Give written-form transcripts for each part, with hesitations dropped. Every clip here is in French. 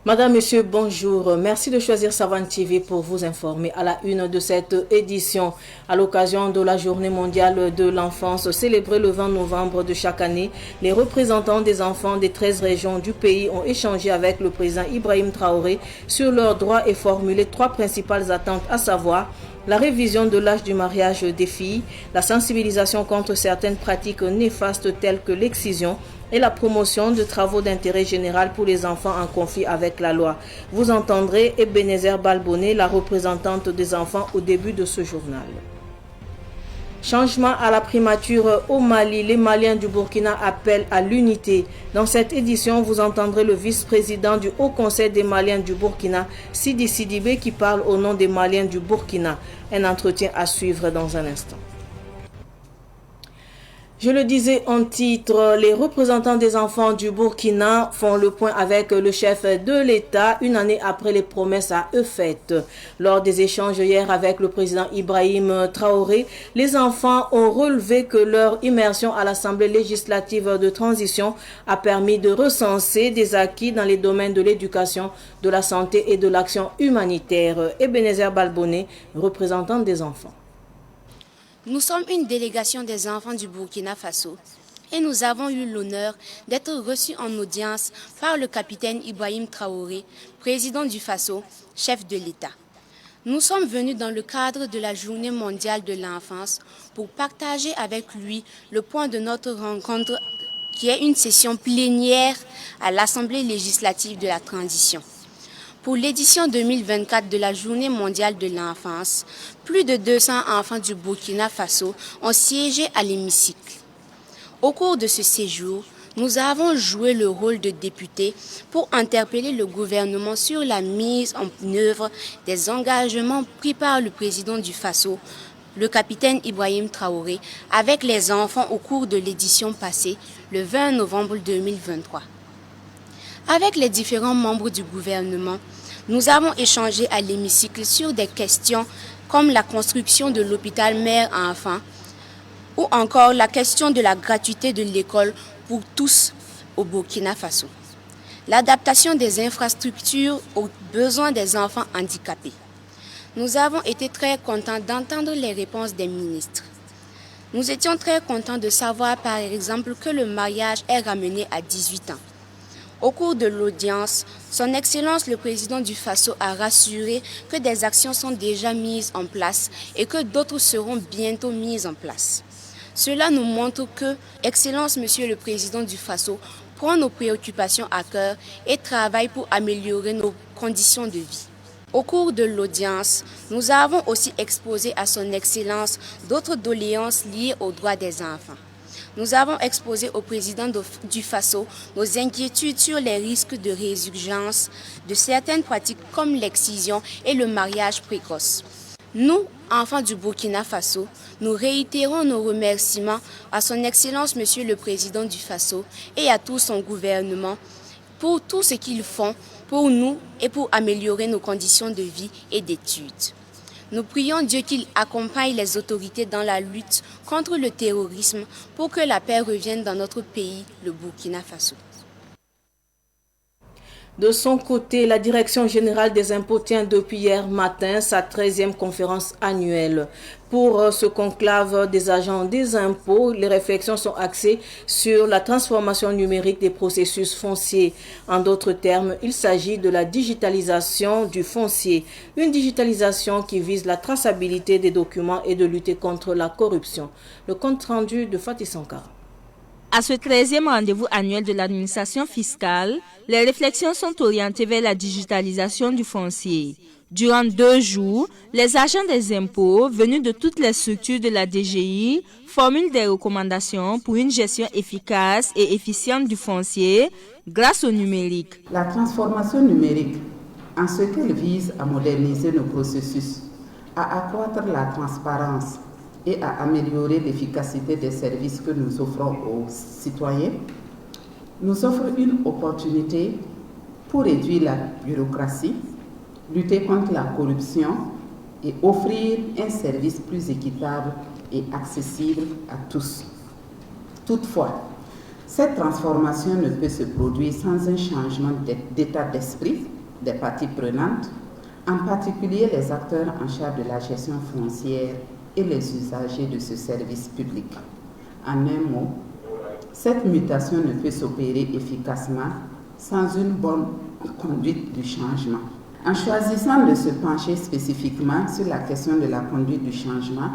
Madame, Monsieur, bonjour. Merci de choisir Savane TV pour vous informer à la une de cette édition. À l'occasion de la Journée mondiale de l'enfance célébrée le 20 novembre de chaque année, les représentants des enfants des 13 régions du pays ont échangé avec le président Ibrahim Traoré sur leurs droits et formulé 3 principales attentes, à savoir la révision de l'âge du mariage des filles, la sensibilisation contre certaines pratiques néfastes telles que l'excision et la promotion de travaux d'intérêt général pour les enfants en conflit avec la loi. Vous entendrez Ebenezer Balbonnet, la représentante des enfants, au début de ce journal. Changement à la primature au Mali. Les Maliens du Burkina appellent à l'unité. Dans cette édition, vous entendrez le vice-président du Haut Conseil des Maliens du Burkina, Sidi Sidibé, qui parle au nom des Maliens du Burkina. Un entretien à suivre dans un instant. Je le disais en titre, les représentants des enfants du Burkina font le point avec le chef de l'État une année après les promesses à eux faites. Lors des échanges hier avec le président Ibrahim Traoré, les enfants ont relevé que leur immersion à l'Assemblée législative de transition a permis de recenser des acquis dans les domaines de l'éducation, de la santé et de l'action humanitaire. Ebenezer Balbonnet, représentant des enfants. Nous sommes une délégation des enfants du Burkina Faso et nous avons eu l'honneur d'être reçus en audience par le capitaine Ibrahim Traoré, président du Faso, chef de l'État. Nous sommes venus dans le cadre de la Journée mondiale de l'enfance pour partager avec lui le point de notre rencontre qui est une session plénière à l'Assemblée législative de la transition. Pour l'édition 2024 de la Journée mondiale de l'enfance, plus de 200 enfants du Burkina Faso ont siégé à l'hémicycle. Au cours de ce séjour, nous avons joué le rôle de députés pour interpeller le gouvernement sur la mise en œuvre des engagements pris par le président du Faso, le capitaine Ibrahim Traoré, avec les enfants au cours de l'édition passée, le 20 novembre 2023. Avec les différents membres du gouvernement, nous avons échangé à l'hémicycle sur des questions comme la construction de l'hôpital mère-enfant ou encore la question de la gratuité de l'école pour tous au Burkina Faso, l'adaptation des infrastructures aux besoins des enfants handicapés. Nous avons été très contents d'entendre les réponses des ministres. Nous étions très contents de savoir par exemple que le mariage est ramené à 18 ans. Au cours de l'audience, Son Excellence le Président du Faso a rassuré que des actions sont déjà mises en place et que d'autres seront bientôt mises en place. Cela nous montre que, Excellence Monsieur le Président du Faso, prend nos préoccupations à cœur et travaille pour améliorer nos conditions de vie. Au cours de l'audience, nous avons aussi exposé à Son Excellence d'autres doléances liées aux droits des enfants. Nous avons exposé au président du Faso nos inquiétudes sur les risques de résurgence de certaines pratiques comme l'excision et le mariage précoce. Nous, enfants du Burkina Faso, nous réitérons nos remerciements à Son Excellence Monsieur le Président du Faso et à tout son gouvernement pour tout ce qu'ils font pour nous et pour améliorer nos conditions de vie et d'études. Nous prions Dieu qu'il accompagne les autorités dans la lutte contre le terrorisme pour que la paix revienne dans notre pays, le Burkina Faso. De son côté, la Direction générale des impôts tient depuis hier matin sa 13e conférence annuelle. Pour ce conclave des agents des impôts, les réflexions sont axées sur la transformation numérique des processus fonciers. En d'autres termes, il s'agit de la digitalisation du foncier, une digitalisation qui vise la traçabilité des documents et de lutter contre la corruption. Le compte rendu de Fatih Sankara. À ce 13e rendez-vous annuel de l'administration fiscale, les réflexions sont orientées vers la digitalisation du foncier. Durant 2 jours, les agents des impôts venus de toutes les structures de la DGI formulent des recommandations pour une gestion efficace et efficiente du foncier grâce au numérique. La transformation numérique, en ce qu'elle vise à moderniser nos processus, à accroître la transparence et à améliorer l'efficacité des services que nous offrons aux citoyens, nous offre une opportunité pour réduire la bureaucratie, lutter contre la corruption et offrir un service plus équitable et accessible à tous. Toutefois, Cette transformation ne peut se produire sans un changement d'état d'esprit des parties prenantes, en particulier les acteurs en charge de la gestion foncière et les usagers de ce service public. En un mot, cette mutation ne peut s'opérer efficacement sans une bonne conduite du changement. En choisissant de se pencher spécifiquement sur la question de la conduite du changement,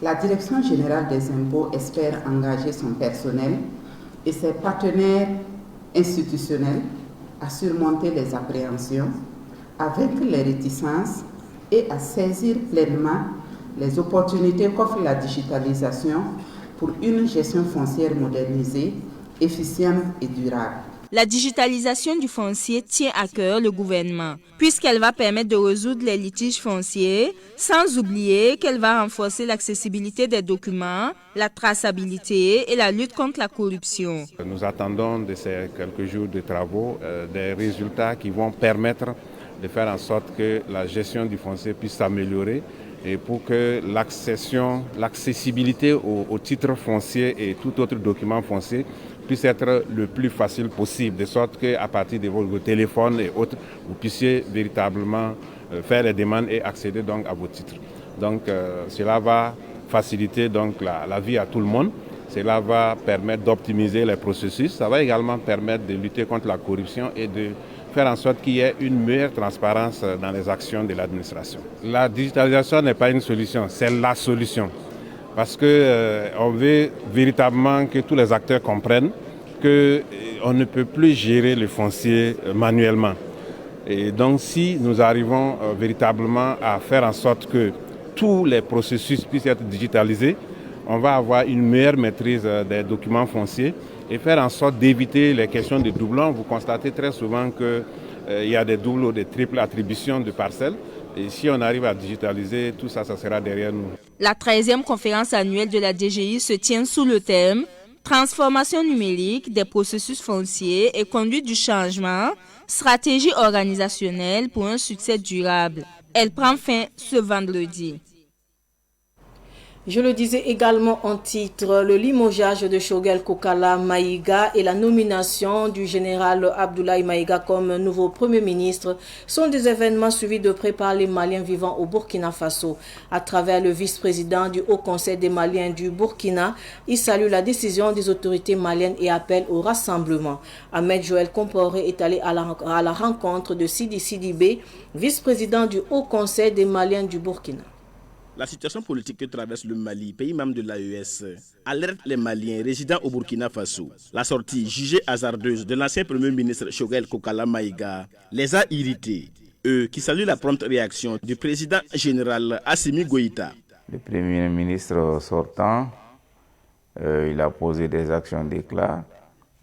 la Direction générale des impôts espère engager son personnel et ses partenaires institutionnels à surmonter les appréhensions, à vaincre les réticences et à saisir pleinement les opportunités qu'offre la digitalisation pour une gestion foncière modernisée, efficiente et durable. La digitalisation du foncier tient à cœur le gouvernement, puisqu'elle va permettre de résoudre les litiges fonciers, sans oublier qu'elle va renforcer l'accessibilité des documents, la traçabilité et la lutte contre la corruption. Nous attendons de ces quelques jours de travaux des résultats qui vont permettre de faire en sorte que la gestion du foncier puisse s'améliorer et pour que l'accessibilité au titre foncier et tout autre document foncier puisse être le plus facile possible, de sorte qu'à partir de vos téléphones et autres, vous puissiez véritablement faire les demandes et accéder donc à vos titres. Donc cela va faciliter donc la vie à tout le monde. Cela va permettre d'optimiser les processus. Ça va également permettre de lutter contre la corruption et de faire en sorte qu'il y ait une meilleure transparence dans les actions de l'administration. La digitalisation n'est pas une solution, c'est la solution. Parce qu'on veut véritablement que tous les acteurs comprennent qu'on ne peut plus gérer le foncier manuellement. Et donc si nous arrivons véritablement à faire en sorte que tous les processus puissent être digitalisés, on va avoir une meilleure maîtrise des documents fonciers et faire en sorte d'éviter les questions de doublons. Vous constatez très souvent qu'il y a des doubles ou des triples attributions de parcelles. Et si on arrive à digitaliser, tout ça, ça sera derrière nous. La 13e conférence annuelle de la DGI se tient sous le thème « Transformation numérique des processus fonciers et conduite du changement, stratégie organisationnelle pour un succès durable ». Elle prend fin ce vendredi. Je le disais également en titre, le limogeage de Choguel Kokala Maïga et la nomination du général Abdoulaye Maïga comme nouveau Premier ministre sont des événements suivis de près par les Maliens vivant au Burkina Faso. À travers le vice-président du Haut Conseil des Maliens du Burkina, il salue la décision des autorités maliennes et appelle au rassemblement. Ahmed Joël Comporé est allé à la rencontre de Sidi Sidibé, vice-président du Haut Conseil des Maliens du Burkina. La situation politique que traverse le Mali, pays membre de l'AES, alerte les Maliens résidant au Burkina Faso. La sortie jugée hasardeuse de l'ancien Premier ministre Choguel Kokala Maïga les a irrités, eux qui saluent la prompte réaction du président général Assimi Goïta. Le Premier ministre sortant, il a posé des actions d'éclat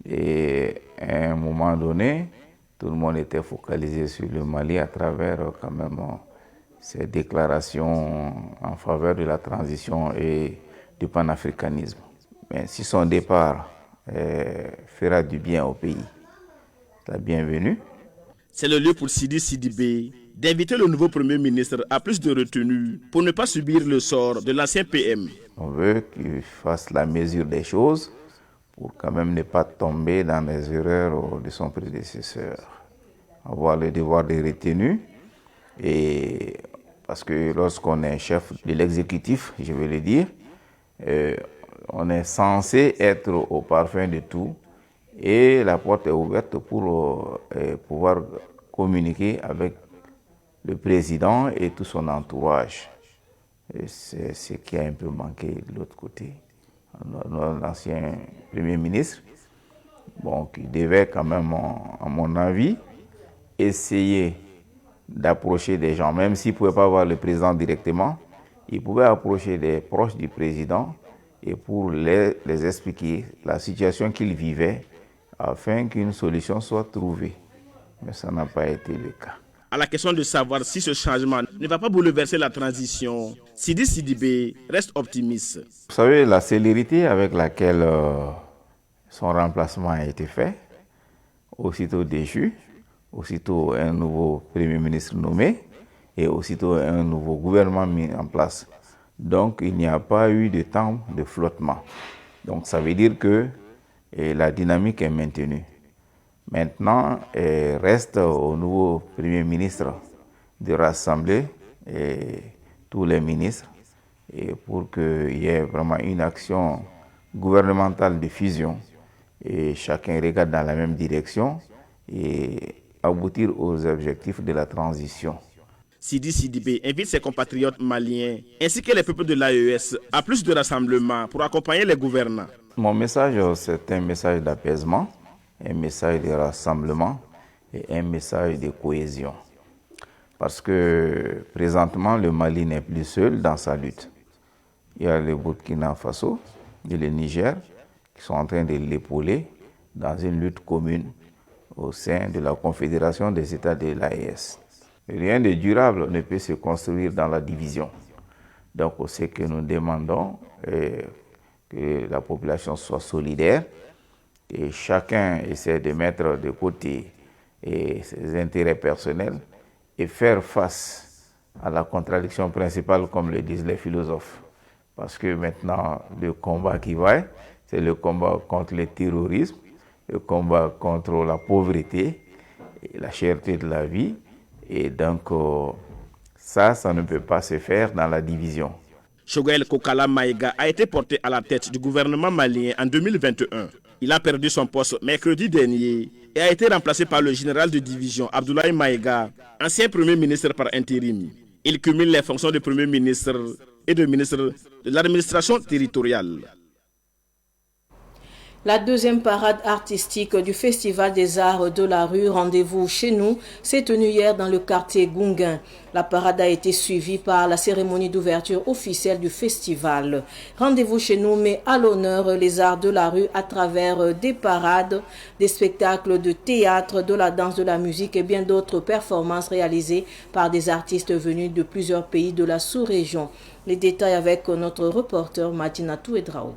et à un moment donné, tout le monde était focalisé sur le Mali à travers quand même ces déclarations en faveur de la transition et du panafricanisme. Mais si son départ fera du bien au pays, la bienvenue. C'est le lieu pour Sidi Sidibé d'inviter le nouveau Premier ministre à plus de retenue pour ne pas subir le sort de l'ancien PM. On veut qu'il fasse la mesure des choses pour quand même ne pas tomber dans les erreurs de son prédécesseur. Avoir le devoir de retenue. Et parce que lorsqu'on est chef de l'exécutif, je vais le dire, on est censé être au parfum de tout et la porte est ouverte pour pouvoir communiquer avec le président et tout son entourage. Et c'est ce qui a un peu manqué de l'autre côté. L'ancien Premier ministre, qui devait quand même, à mon avis, essayer d'approcher des gens, même s'il ne pouvait pas voir le président directement, il pouvait approcher des proches du président et pour les expliquer la situation qu'il vivait afin qu'une solution soit trouvée. Mais ça n'a pas été le cas. À la question de savoir si ce changement ne va pas bouleverser la transition, Sidi Sidibé reste optimiste. Vous savez, la célérité avec laquelle son remplacement a été fait, aussitôt déchu, aussitôt un nouveau Premier ministre nommé et aussitôt un nouveau gouvernement mis en place. Donc il n'y a pas eu de temps de flottement. Donc ça veut dire que et la dynamique est maintenue. Maintenant, il reste au nouveau Premier ministre de rassembler tous les ministres et pour qu'il y ait vraiment une action gouvernementale de fusion et chacun regarde dans la même direction et aboutir aux objectifs de la transition. Sidi Sidibé invite ses compatriotes maliens ainsi que les peuples de l'AES à plus de rassemblement pour accompagner les gouvernants. Mon message, c'est un message d'apaisement, un message de rassemblement et un message de cohésion. Parce que présentement, le Mali n'est plus seul dans sa lutte. Il y a le Burkina Faso et le Niger qui sont en train de l'épauler dans une lutte commune au sein de la Confédération des États de l'AES. Rien de durable ne peut se construire dans la division. Donc, c'est que nous demandons que la population soit solidaire, que chacun essaie de mettre de côté ses intérêts personnels et faire face à la contradiction principale, comme le disent les philosophes. Parce que maintenant, le combat qui va, c'est le combat contre le terrorisme, le combat contre la pauvreté, et la cherté de la vie. Et donc, ça ne peut pas se faire dans la division. Choguel Kokala Maïga a été porté à la tête du gouvernement malien en 2021. Il a perdu son poste mercredi dernier et a été remplacé par le général de division Abdoulaye Maïga, ancien premier ministre par intérim. Il cumule les fonctions de premier ministre et de ministre de l'administration territoriale. La deuxième parade artistique du Festival des Arts de la Rue Rendez-vous chez nous s'est tenue hier dans le quartier Gunguin. La parade a été suivie par la cérémonie d'ouverture officielle du festival. Rendez-vous chez nous met à l'honneur les arts de la rue à travers des parades, des spectacles de théâtre, de la danse, de la musique et bien d'autres performances réalisées par des artistes venus de plusieurs pays de la sous-région. Les détails avec notre reporter Martina Touedrao.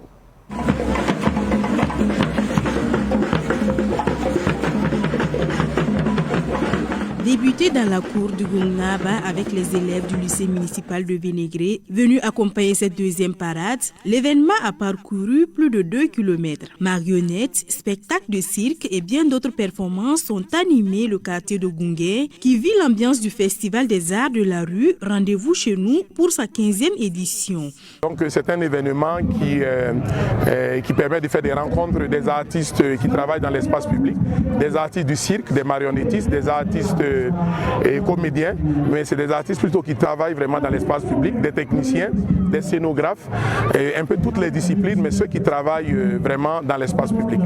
Débuté dans la cour du Gungnaba avec les élèves du lycée municipal de Vénégré, venus accompagner cette deuxième parade, l'événement a parcouru plus de 2 km. Marionnettes, spectacles de cirque et bien d'autres performances ont animé le quartier de Gungué qui vit l'ambiance du Festival des Arts de la Rue Rendez-vous chez nous pour sa 15e édition. Donc c'est un événement qui permet de faire des rencontres des artistes qui travaillent dans l'espace public, des artistes du cirque, des marionnettistes, des artistes et comédiens, mais c'est des artistes plutôt qui travaillent vraiment dans l'espace public, des techniciens, des scénographes, et un peu toutes les disciplines, mais ceux qui travaillent vraiment dans l'espace public.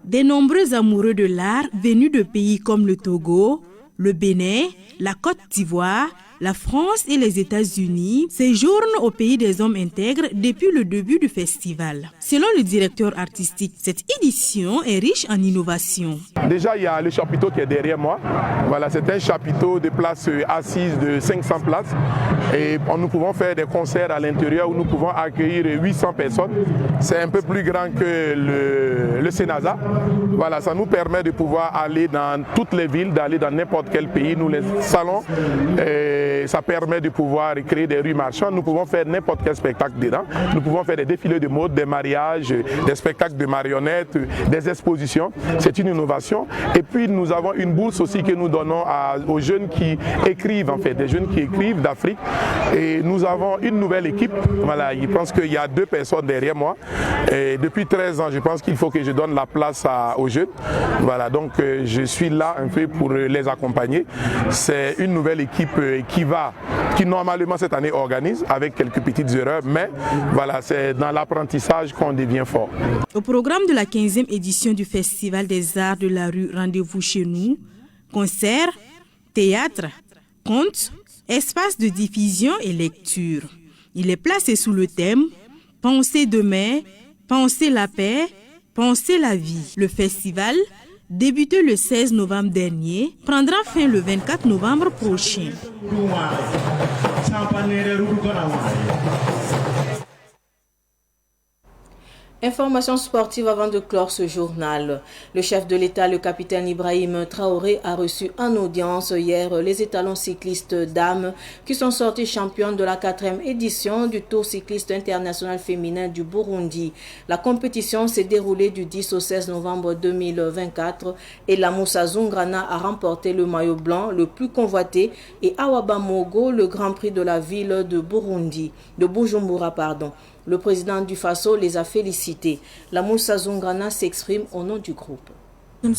Des nombreux amoureux de l'art venus de pays comme le Togo, le Bénin, la Côte d'Ivoire, la France et les États-Unis séjournent au pays des hommes intègres depuis le début du festival. Selon le directeur artistique, cette édition est riche en innovation. Déjà, il y a le chapiteau qui est derrière moi. Voilà, c'est un chapiteau de places assises de 500 places. Et nous pouvons faire des concerts à l'intérieur où nous pouvons accueillir 800 personnes. C'est un peu plus grand que le Sénasa. Voilà, ça nous permet de pouvoir aller dans toutes les villes, d'aller dans n'importe quel pays. Nous les salons. Ça permet de pouvoir créer des rues marchandes. Nous pouvons faire n'importe quel spectacle dedans. Nous pouvons faire des défilés de mode, des mariages, des spectacles de marionnettes, des expositions. C'est une innovation. Et puis nous avons une bourse aussi que nous donnons aux jeunes qui écrivent, en fait, des jeunes qui écrivent d'Afrique. Et nous avons une nouvelle équipe. Voilà, je pense qu'il y a 2 personnes derrière moi. Et depuis 13 ans, je pense qu'il faut que je donne la place aux jeunes. Voilà, donc je suis là un peu pour les accompagner. C'est une nouvelle équipe qui normalement cette année organise avec quelques petites erreurs, mais voilà, c'est dans l'apprentissage qu'on devient fort. Au programme de la 15e édition du Festival des Arts de la Rue Rendez-vous chez nous, concerts, théâtre, contes, espaces de diffusion et lecture. Il est placé sous le thème « Penser demain, penser la paix, penser la vie ». Le festival, débuté le 16 novembre dernier, prendra fin le 24 novembre prochain. Information sportive avant de clore ce journal. Le chef de l'État, le capitaine Ibrahim Traoré, a reçu en audience hier les étalons cyclistes dames qui sont sortis championnes de la 4e édition du Tour cycliste international féminin du Burundi. La compétition s'est déroulée du 10 au 16 novembre 2024 et la Moussa Zungrana a remporté le maillot blanc le plus convoité et Awaba Mogo le grand prix de la ville de Bujumbura. Le président du Faso les a félicités. La Moussa Zungrana s'exprime au nom du groupe. Nous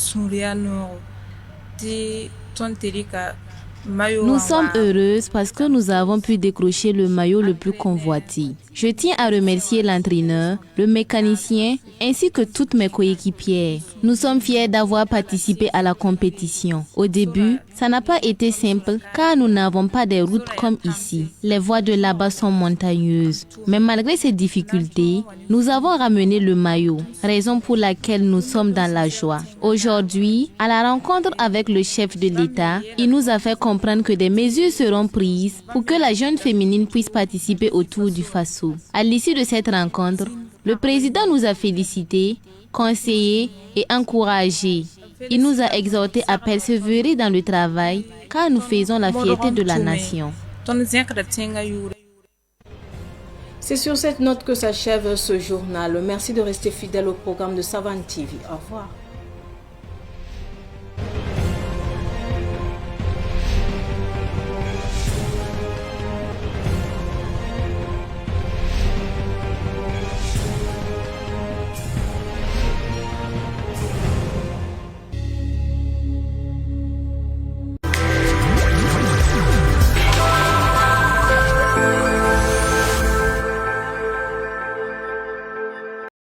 sommes heureuses parce que nous avons pu décrocher le maillot le plus convoité. Je tiens à remercier l'entraîneur, le mécanicien ainsi que toutes mes coéquipières. Nous sommes fiers d'avoir participé à la compétition. Au début, ça n'a pas été simple car nous n'avons pas des routes comme ici. Les voies de là-bas sont montagneuses. Mais malgré ces difficultés, nous avons ramené le maillot, raison pour laquelle nous sommes dans la joie. Aujourd'hui, à la rencontre avec le chef de l'État, il nous a fait comprendre que des mesures seront prises pour que la jeune féminine puisse participer au Tour du Faso. À l'issue de cette rencontre, le président nous a félicités, conseillés et encouragés. Il nous a exhortés à persévérer dans le travail car nous faisons la fierté de la nation. C'est sur cette note que s'achève ce journal. Merci de rester fidèle au programme de Savane TV. Au revoir.